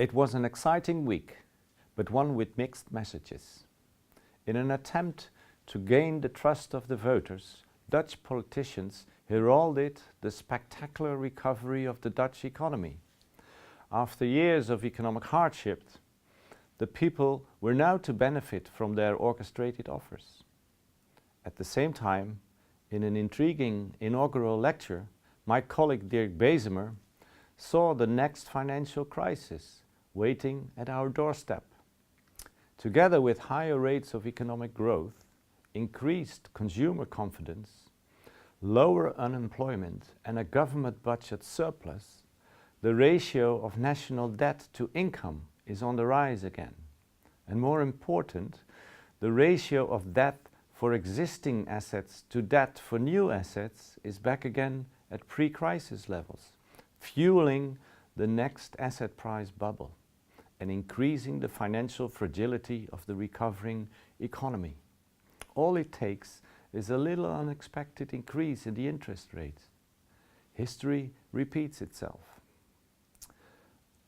It was an exciting week, but one with mixed messages. In an attempt to gain the trust of the voters, Dutch politicians heralded the spectacular recovery of the Dutch economy. After years of economic hardship, the people were now to benefit from their orchestrated offers. At the same time, in an intriguing inaugural lecture, my colleague Dirk Bezemer saw the next financial crisis waiting at our doorstep. Together with higher rates of economic growth, increased consumer confidence, lower unemployment and a government budget surplus, the ratio of national debt to income is on the rise again. And more important, the ratio of debt for existing assets to debt for new assets is back again at pre-crisis levels, fueling the next asset price bubble and increasing the financial fragility of the recovering economy. All it takes is a little unexpected increase in the interest rate. History repeats itself.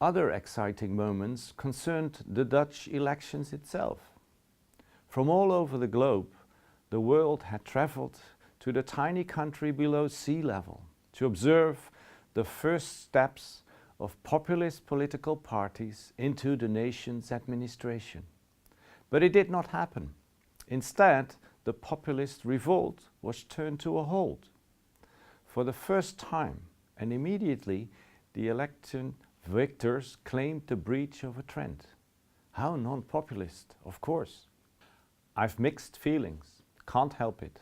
Other exciting moments concerned the Dutch elections itself. From all over the globe, the world had traveled to the tiny country below sea level to observe the first steps of populist political parties into the nation's administration. But it did not happen. Instead, the populist revolt was turned to a halt. For the first time, and immediately, the election victors claimed the breach of a trend. How non-populist, of course. I've mixed feelings, can't help it.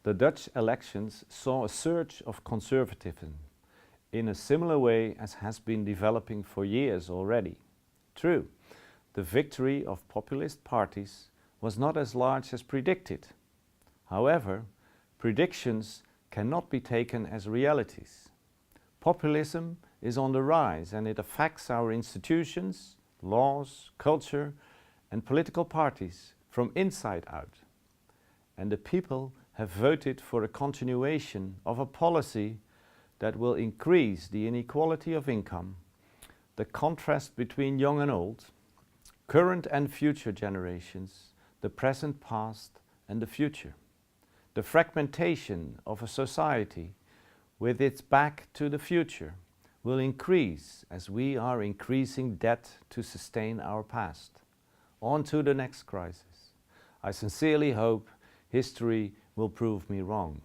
The Dutch elections saw a surge of conservatism in a similar way as has been developing for years already. True, the victory of populist parties was not as large as predicted. However, predictions cannot be taken as realities. Populism is on the rise and it affects our institutions, laws, culture and political parties from inside out. And the people have voted for a continuation of a policy that will increase the inequality of income, the contrast between young and old, current and future generations, the present, past and the future. The fragmentation of a society with its back to the future will increase as we are increasing debt to sustain our past. On to the next crisis. I sincerely hope history will prove me wrong.